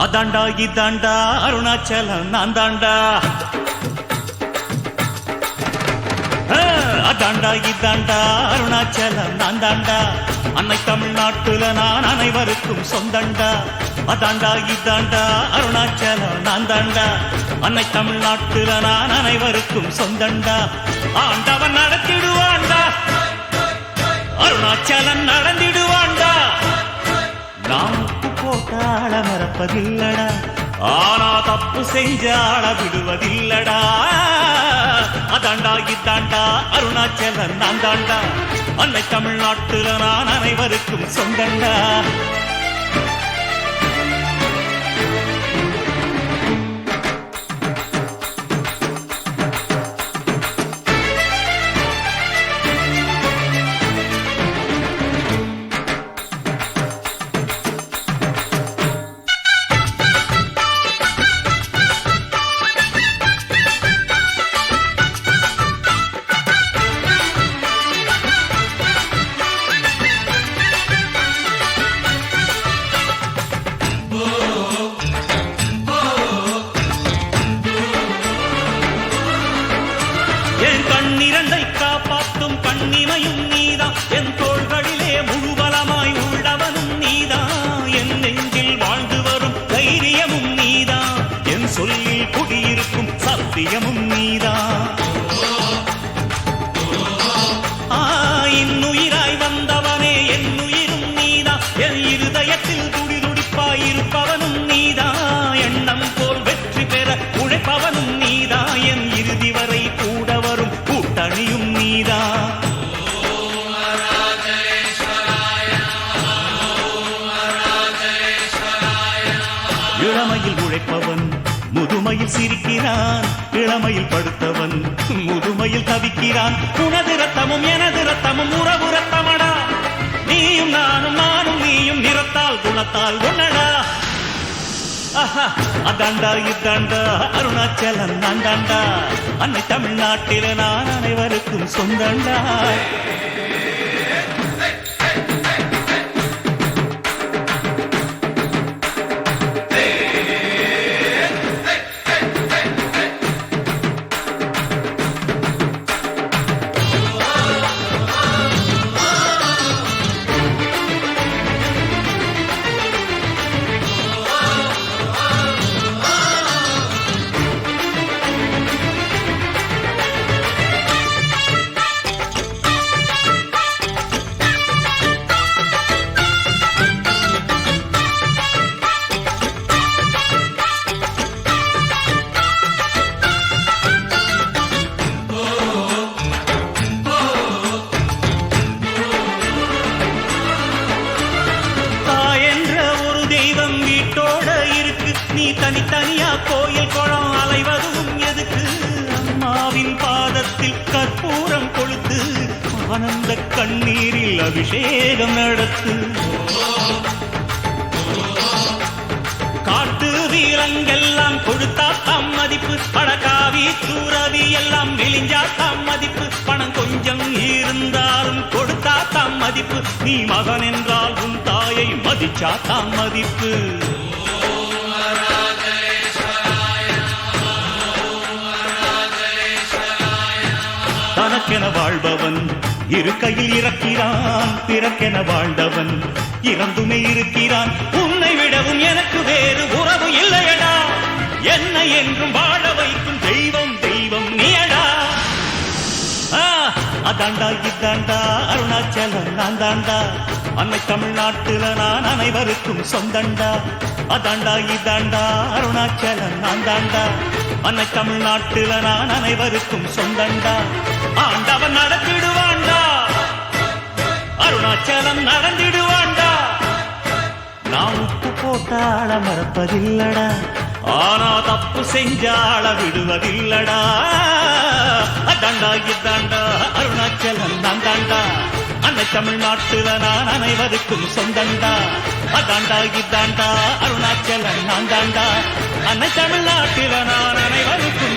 அதாண்டா இதாண்டா அருணாச்சலம் நான் தாண்டா. அதாண்டா இதாண்டா அருணாச்சலம் நான் தாண்டா. அன்னை தமிழ்நாட்டுல நான் அனைவருக்கும் சொந்தண்டா. அதாண்டா இதாண்டா அருணாச்சலம் நான் தாண்டா. அன்னை தமிழ்நாட்டுல நான் அனைவருக்கும் சொந்தண்டா. ஆண்டவன் நடத்திடுவாண்டா, அருணாச்சலம் நடந்திடுவாண்டா. நாம் போட்டாள மறப்பதில்லடா, ஆனா தப்பு செஞ்சாள விடுவதில்லடா. அதாண்டா இதாண்டா அருணாச்சலம் நான் தாண்டா. அன்னை தமிழ்நாட்டுல நான் அனைவருக்கும் சொந்தண்டா. என் கண்ணிரண்டை காப்பாற்றும் கண்ணிமையும் நீதான், என் தோள்களிலே முழுவலமாய் உள்ளவனும் நீதான், என் நெஞ்சில் வாழ்ந்து வரும் தைரியமும் நீதான், என் சொல்லில் குடியிருக்கும் சத்தியமும் நீதான். இன்னுயிராய் வந்தவனே என் உயிரும் நீதான், என் இருதயத்தில் துடிதுடிப்பாயிருப்பவனும் நீதான், எண்ணம் போல் வெற்றி பெற உழைப்பவனும் நீதான், என் இறுதி வரை கூட வரும் கூட்டணியும் நீதான். இளமையில் உழைப்பவன் முதுமையில் சிரிக்கிறான், இளமையில் படுத்தவன் முதுமையில் தவிக்கிறான். உனது ரத்தமும் எனது ரத்தமும் உறவு ரத்தமடா, நீயும் நானும் நானும் நீயும் நிறத்தால் குணத்தால் ஒன்னடா. அதாண்டா இதாண்டா அருணாச்சலம் நான் தாண்டா. அன்னை தமிழ்நாட்டில நான் அனைவருக்கும் சொந்தண்டா. வீட்டோட இருக்கு, நீ தனித்தனியா கோயில் குளம் அலைவதும் எதுக்கு? அம்மாவின் பாதத்தில் கற்பூரம் கொளுத்து, ஆனந்த கண்ணீரில் அபிஷேகம் நடத்து. காட்டு வீரங்கெல்லாம் கொடுத்தா தம் மதிப்பு, பழக்காவி தூரவி எல்லாம் விழிஞ்சா தம் மதிப்பு, பணம் கொஞ்சம் இருந்தாலும் கொடுத்தா தம் மதிப்பு, நீ மகன் என்றால் உன் தாயை மதிச்சா தம் மதிப்பு. தனக்கென வாழ்பவன் இருக்கையில் இறக்கிறான், பிறக்கென வாழ்ந்தவன் இறந்துமே இருக்கிறான். உன்னை விடவும் எனக்கு வேறு உறவு இல்லையடா, என்னை என்றும் வாழ வைக்கும் தெய்வம் தெய்வம் நீயடா. அதாண்டா இதாண்டா அருணாச்சலம் நான் தாண்டா. அன்னை தமிழ்நாட்டுல நான் அனைவருக்கும் சொந்தண்டா. அதாண்டா இதாண்டா அருணாச்சலம் நான் தாண்டா. அன்னை தமிழ்நாட்டுல நான் அனைவருக்கும் சொந்தண்டா. ஆண்டவன் நடத்திடுவாண்டா, அருணாச்சலம் நடந்திடுவாண்டா. நான் உப்பு போட்டாள மறப்பதில்லடா, ஆனா தப்பு செஞ்சாள விடுவதில்லடா. அதாண்டா இதாண்டா அருணாச்சலம் நான் தாண்டா. அன்னை தமிழ்நாட்டுல நான் அனைவருக்கும் சொந்தண்டா. அதாண்டா இதாண்டா அருணாச்சலம் நான் தாண்டா. அன்னை தமிழ்நாட்டுல நான் அனைவருக்கும்